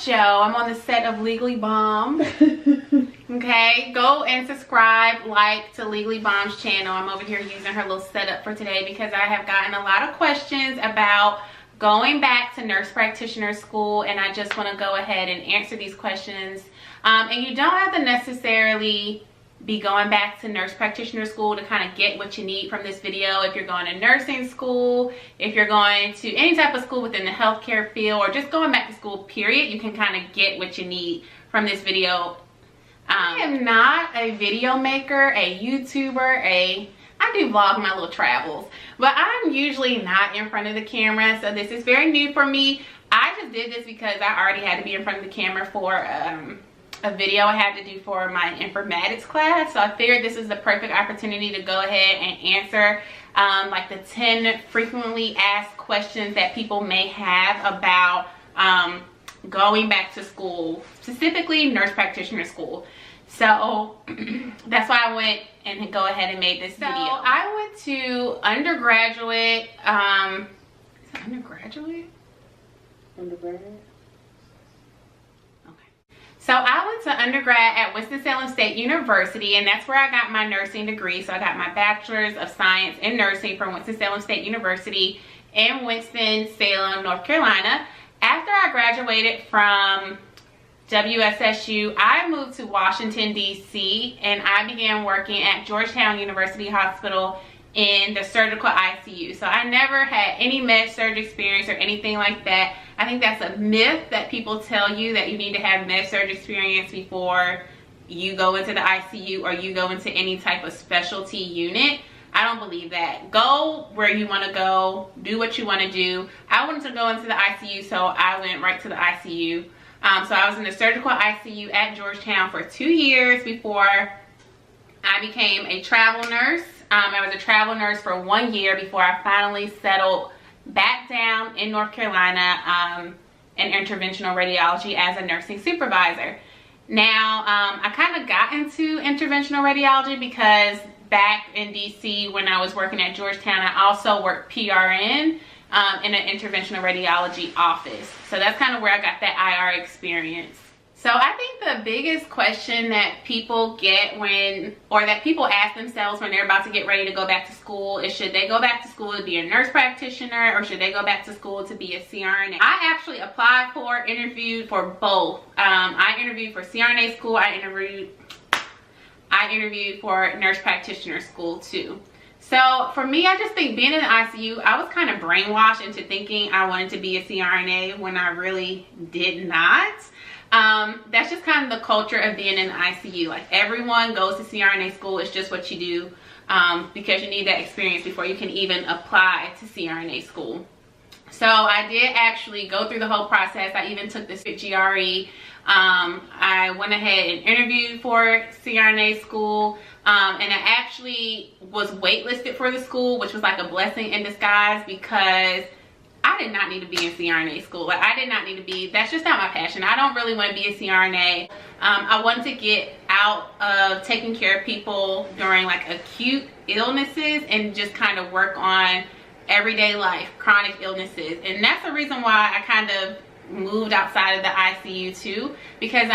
Joe. I'm on the set of Legally Bomb. Okay, go and subscribe, like to Legally Bomb's channel. I'm over here using her little setup for today because I have gotten a lot of questions about going back to nurse practitioner school, and I just want to go ahead and answer these questions. And you don't have to necessarily be going back to nurse practitioner school to kind of get what you need from this video. If you're going to nursing school, if you're going to any type of school within the healthcare field, or just going back to school period, you can kind of get what you need from this video. I am not a video maker, a YouTuber, I do vlog my little travels, but I'm usually not in front of the camera, so this is very new for me. I just did this because I already had to be in front of the camera for a video I had to do for my informatics class, so I figured this is the perfect opportunity to go ahead and answer like the 10 frequently asked questions that people may have about going back to school, specifically nurse practitioner school. So that's why I went and go ahead and made this video. I went to undergraduate, is it undergraduate? Undergraduate? Okay. So I went to undergrad at Winston-Salem State University, and that's where I got my nursing degree. So I got my bachelor's of science in nursing from Winston-Salem State University in Winston-Salem, North Carolina. After I graduated from WSSU, I moved to Washington, D.C., and I began working at Georgetown University Hospital in the surgical ICU. So I never had any med-surg experience or anything like that. I think that's a myth that people tell you, that you need to have med-surg experience before you go into the ICU or you go into any type of specialty unit. I don't believe that. Go where you want to go, do what you want to do. I wanted to go into the ICU, so I went right to the ICU. So I was in the surgical ICU at Georgetown for 2 years before I became a travel nurse. I was a travel nurse for 1 year before I finally settled back down in North Carolina in interventional radiology as a nursing supervisor. Now, I kind of got into interventional radiology because back in DC when I was working at Georgetown, I also worked PRN in an interventional radiology office. So that's kind of where I got that IR experience. So I think the biggest question that people get that people ask themselves when they're about to get ready to go back to school is, should they go back to school to be a nurse practitioner, or should they go back to school to be a CRNA? I actually applied for, interviewed for both. I interviewed for CRNA school, I interviewed for nurse practitioner school too. So for me, I just think being in the ICU, I was kind of brainwashed into thinking I wanted to be a CRNA when I really did not. That's just kind of the culture of being in the ICU. Like, everyone goes to CRNA school. It's just what you do because you need that experience before you can even apply to CRNA school. So I did actually go through the whole process. I even took the GRE. I went ahead and interviewed for CRNA school, and I actually was waitlisted for the school, which was like a blessing in disguise because I did not need to be in CRNA school. Like, I did not need to be, that's just not my passion. I don't really want to be a CRNA. I wanted to get out of taking care of people during like acute illnesses and just kind of work on everyday life, chronic illnesses. And that's the reason why I kind of moved outside of the ICU too, because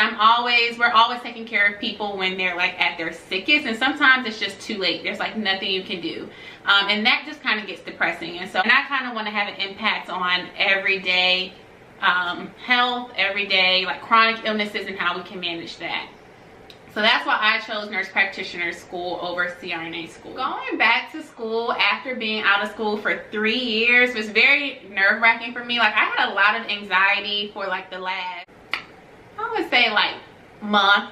we're always taking care of people when they're like at their sickest, and sometimes it's just too late. There's like nothing you can do, and that just kind of gets depressing. And I kind of want to have an impact on everyday health, everyday like chronic illnesses, and how we can manage that. So that's why I chose nurse practitioner school over CRNA school. Going back to school after being out of school for 3 years was very nerve-wracking for me. Like, I had a lot of anxiety for like the last, I would say like month,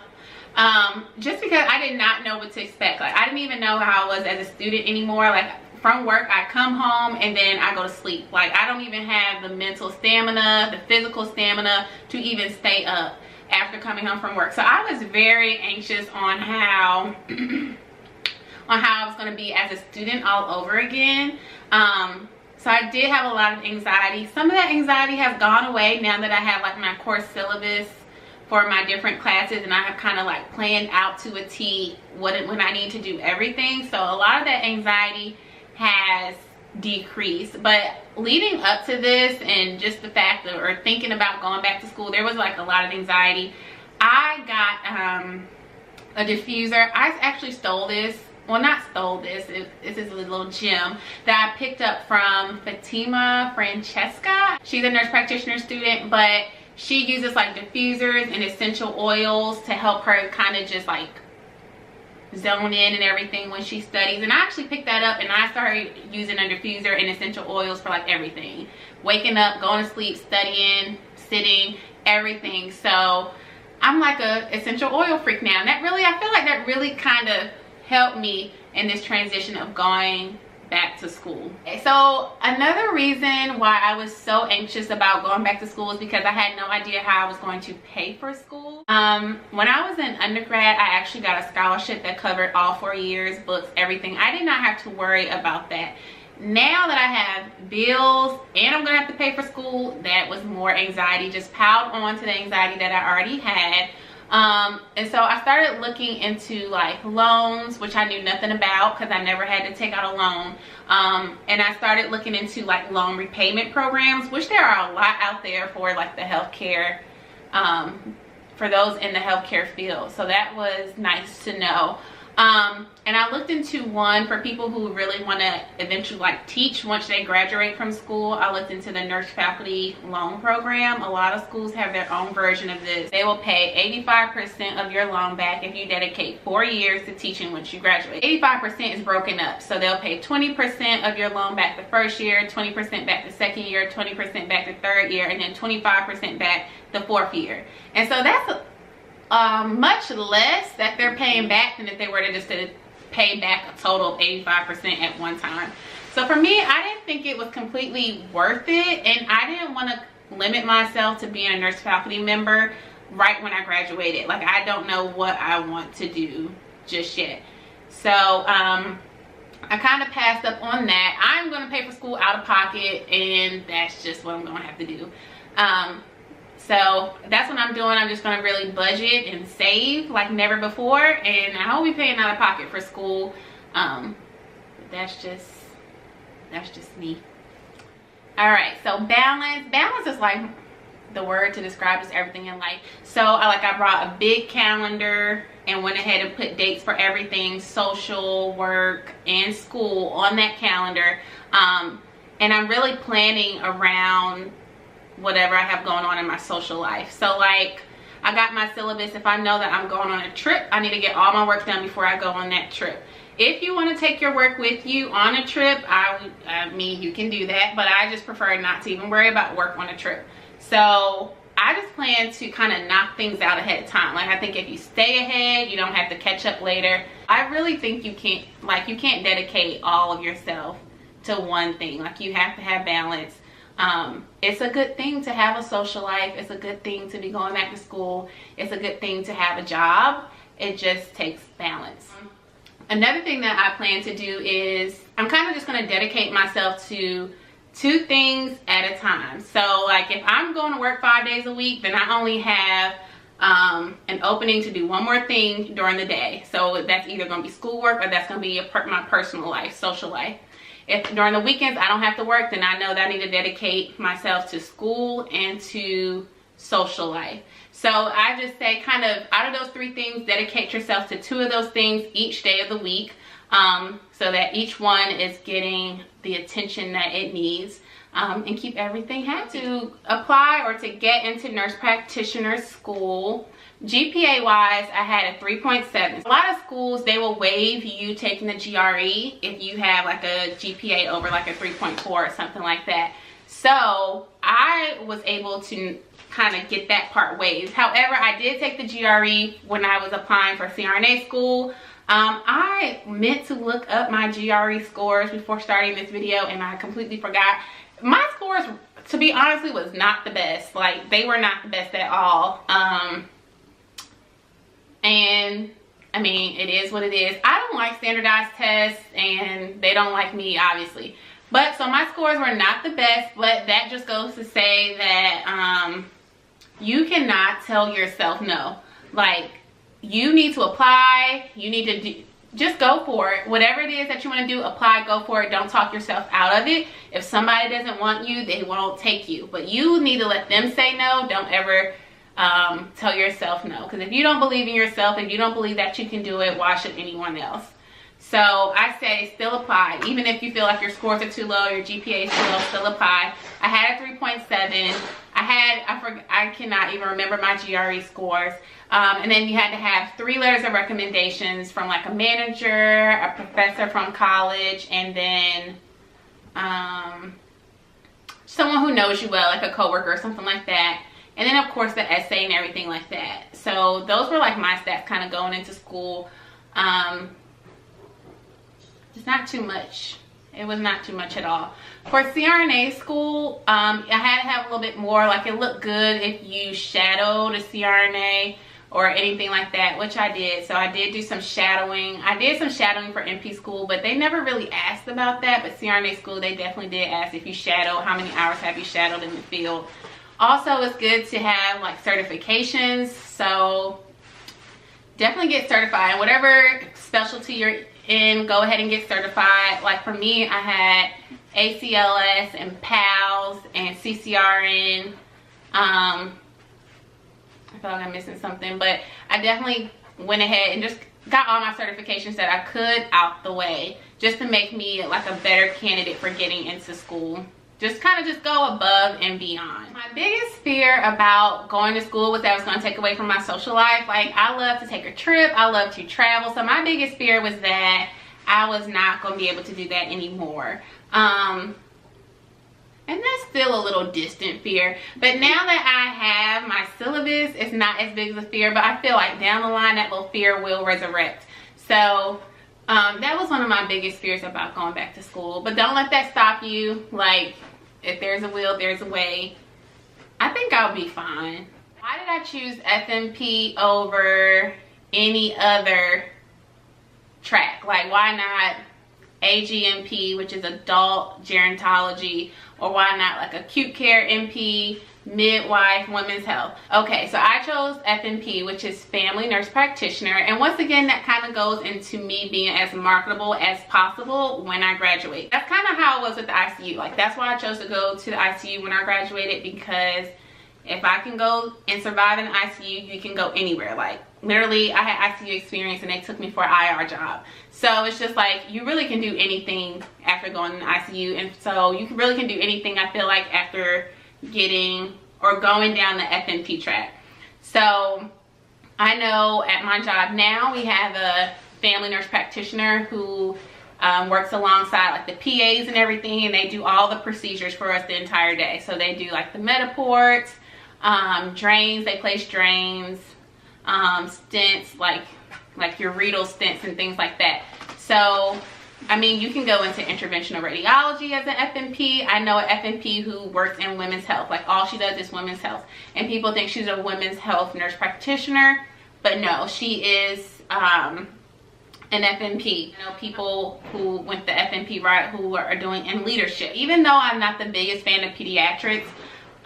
just because I did not know what to expect. Like, I didn't even know how I was as a student anymore. Like, from work, I come home and then I go to sleep. Like, I don't even have the mental stamina, the physical stamina to even stay up after coming home from work. So I was very anxious on how I was going to be as a student all over again. So I did have a lot of anxiety. Some of that anxiety has gone away now that I have like my course syllabus for my different classes, and I have kind of like planned out to a T when I need to do everything. So a lot of that anxiety has decrease. But leading up to this and just the fact of, or thinking about going back to school, there was like a lot of anxiety. I got a diffuser. I actually stole this. Well, not stole this. This is a little gem that I picked up from Fatima Francesca. She's a nurse practitioner student, but she uses like diffusers and essential oils to help her kind of just like zone in and everything when she studies. And I actually picked that up and I started using a diffuser and essential oils for like everything. Waking up, going to sleep, studying, sitting, everything. So I'm like a essential oil freak now. And that really, I feel like that really kind of helped me in this transition of going back to school. So another reason why I was so anxious about going back to school is because I had no idea how I was going to pay for school. When I was in undergrad, I actually got a scholarship that covered all 4 years, books, everything. I did not have to worry about that. Now that I have bills and I'm gonna have to pay for school, that was more anxiety, just piled on to the anxiety that I already had. And so I started looking into like loans, which I knew nothing about because I never had to take out a loan. And I started looking into like loan repayment programs, which there are a lot out there for like the healthcare, for those in the healthcare field. So that was nice to know. And I looked into one for people who really want to eventually like teach once they graduate from school. I looked into the nurse faculty loan program. A lot of schools have their own version of this. They will pay 85% of your loan back if you dedicate 4 years to teaching once you graduate. 85% is broken up. So they'll pay 20% of your loan back the first year, 20% back the second year, 20% back the third year, and then 25% back the fourth year. And so that's much less that they're paying back than if they were to just pay back a total of 85% at one time. So for me, I didn't think it was completely worth it, and I didn't want to limit myself to being a nurse faculty member right when I graduated. Like, I don't know what I want to do just yet. So I kind of passed up on that. I'm going to pay for school out of pocket, and that's just what I'm going to have to do. So that's what I'm doing. I'm just going to really budget and save like never before, and I won't be paying out of pocket for school. That's just me. All right, so balance is like the word to describe just everything in life. So I brought a big calendar and went ahead and put dates for everything, social, work, and school on that calendar. And I'm really planning around whatever I have going on in my social life. So like, I got my syllabus. If I know that I'm going on a trip, I need to get all my work done before I go on that trip. If you want to take your work with you on a trip, I mean, you can do that, but I just prefer not to even worry about work on a trip. So I just plan to kind of knock things out ahead of time. Like, I think if you stay ahead, you don't have to catch up later. I really think you can't dedicate all of yourself to one thing. Like, you have to have balance. It's a good thing to have a social life. It's a good thing to be going back to school. It's a good thing to have a job. It just takes balance. Another thing that I plan to do is I'm kind of just going to dedicate myself to 2 things at a time. So like, if I'm going to work 5 days a week, then I only have an opening to do one more thing during the day. So that's either going to be schoolwork or that's going to be my personal life, social life. If during the weekends I don't have to work, then I know that I need to dedicate myself to school and to social life. So I just say, kind of out of those 3 things, dedicate yourself to 2 of those things each day of the week, so that each one is getting the attention that it needs, and keep everything happy. To apply or to get into nurse practitioner school, GPA wise, I had a 3.7. A lot of schools, they will waive you taking the GRE if you have like a GPA over like a 3.4 or something like that. So I was able to kind of get that part waived. However, I did take the GRE when I was applying for CRNA school. I meant to look up my GRE scores before starting this video, and I completely forgot. My scores, to be honestly, was not the best. Like, they were not the best at all. And I mean, it is what it is. I don't like standardized tests, and they don't like me, obviously. But so my scores were not the best, but that just goes to say that you cannot tell yourself no. Like, you need to apply, you need to just go for it. Whatever it is that you want to do, apply, go for it. Don't talk yourself out of it. If somebody doesn't want you, they won't take you. But you need to let them say no. Don't ever tell yourself no. Because if you don't believe in yourself, if you don't believe that you can do it, why should anyone else? So I say still apply. Even if you feel like your scores are too low, your GPA is too low, still apply. I had a 3.7. I cannot even remember my GRE scores. And then you had to have 3 letters of recommendations from like a manager, a professor from college, and then someone who knows you well, like a coworker or something like that. And then of course the essay and everything like that. So those were like my stats kind of going into school. It's not too much. It was not too much at all. For CRNA school, I had to have a little bit more. Like, it looked good if you shadowed a CRNA or anything like that, which I did. So I did do some shadowing. I did some shadowing for NP school, but they never really asked about that. But CRNA school, they definitely did ask if you shadow, how many hours have you shadowed in the field. Also, it's good to have like certifications. So definitely get certified. And whatever specialty you're in, go ahead and get certified. Like for me, I had ACLS and PALS and CCRN. I feel like I'm missing something, but I definitely went ahead and just got all my certifications that I could out the way, just to make me like a better candidate for getting into school. Just kind of just go above and beyond. My biggest fear about going to school was that it was going to take away from my social life. Like, I love to take a trip. I love to travel. So my biggest fear was that I was not going to be able to do that anymore. And that's still a little distant fear. But now that I have my syllabus, it's not as big of a fear. But I feel like down the line, that little fear will resurrect. So that was one of my biggest fears about going back to school. But don't let that stop you. Like, if there's a will, there's a way. I think I'll be fine. Why did I choose FNP over any other track? Like, why not AGMP, which is adult gerontology, or why not like acute care NP, midwife, women's health? Okay, so I chose FNP, which is family nurse practitioner. And once again, that kind of goes into me being as marketable as possible when I graduate. That's kind of how it was with the ICU. Like, that's why I chose to go to the ICU when I graduated, because if I can go and survive in the ICU, you can go anywhere. Like, literally, I had ICU experience and they took me for an IR job. So it's just like, you really can do anything after going in the ICU. And so you really can do anything, I feel like, after getting or going down the FNP track. So I know at my job now, we have a family nurse practitioner who works alongside like the PAs and everything, and they do all the procedures for us the entire day. So they do like the Metaports, drains, they place drains, stents, like your renal stents and things like that. So I mean, you can go into interventional radiology as an FNP. I know an FNP who works in women's health. Like, all she does is women's health. And people think she's a women's health nurse practitioner. But no, she is an FNP. I know people who went the FNP route who are doing in leadership. Even though I'm not the biggest fan of pediatrics,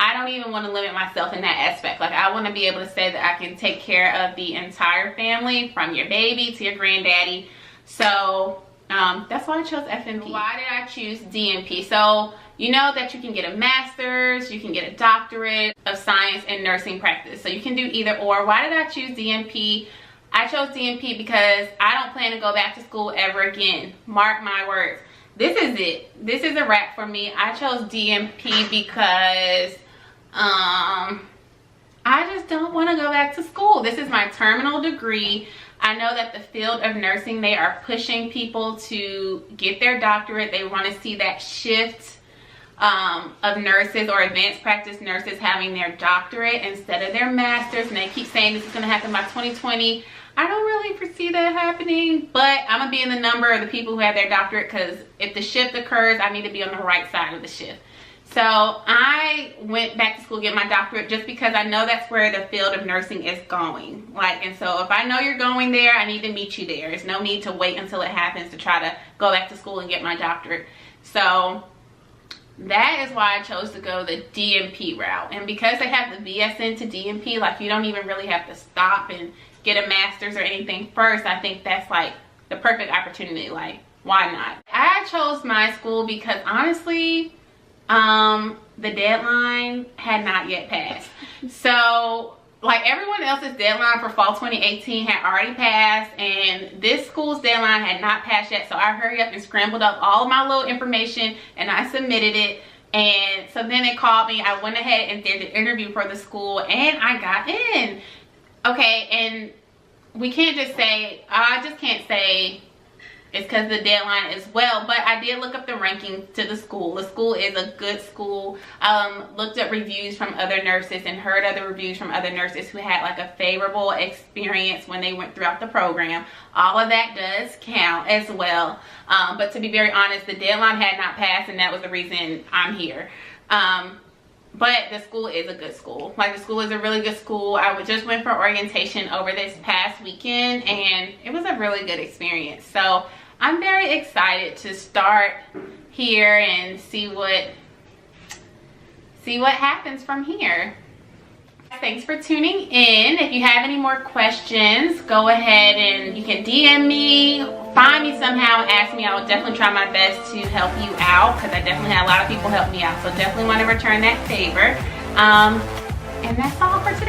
I don't even want to limit myself in that aspect. Like, I want to be able to say that I can take care of the entire family, from your baby to your granddaddy. So that's why I chose FNP. Why did I choose DNP? So you know that you can get a master's, you can get a doctorate of science in nursing practice. So you can do either or. Why did I choose DNP? I chose DNP because I don't plan to go back to school ever again. Mark my words. This is it. This is a wrap for me. I chose DNP because I just don't want to go back to school. This is my terminal degree. I know that the field of nursing, they are pushing people to get their doctorate. They want to see that shift of nurses or advanced practice nurses having their doctorate instead of their master's. And they keep saying this is going to happen by 2020. I don't really foresee that happening, but I'm going to be in the number of the people who have their doctorate, because if the shift occurs, I need to be on the right side of the shift. So I went back to school to get my doctorate just because I know that's where the field of nursing is going. Like, and so if I know you're going there, I need to meet you there. There's no need to wait until it happens to try to go back to school and get my doctorate. So that is why I chose to go the DNP route. And because they have the BSN to DNP, like, you don't even really have to stop and get a master's or anything first. I think that's like the perfect opportunity. Like, why not? I chose my school because honestly, the deadline had not yet passed. So like everyone else's deadline for fall 2018 had already passed, and this school's deadline had not passed yet. So I hurried up and scrambled up all of my little information and I submitted it. And so then they called me. I went ahead and did the interview for the school and I got in. Okay, and we can't just say, I just can't say it's because the deadline as well, but I did look up the ranking to the school. The school is a good school. Looked at reviews from other nurses and heard other reviews from other nurses who had like a favorable experience when they went throughout the program. All of that does count as well. But to be very honest, the deadline had not passed, and that was the reason I'm here. But the school is a good school. Like, the school is a really good school. I just went for orientation over this past weekend, and it was a really good experience. So I'm very excited to start here and see what happens from here. Thanks for tuning in. If you have any more questions, go ahead and you can DM me, find me somehow, and ask me. I will definitely try my best to help you out, because I definitely had a lot of people help me out. So definitely want to return that favor. And that's all for today.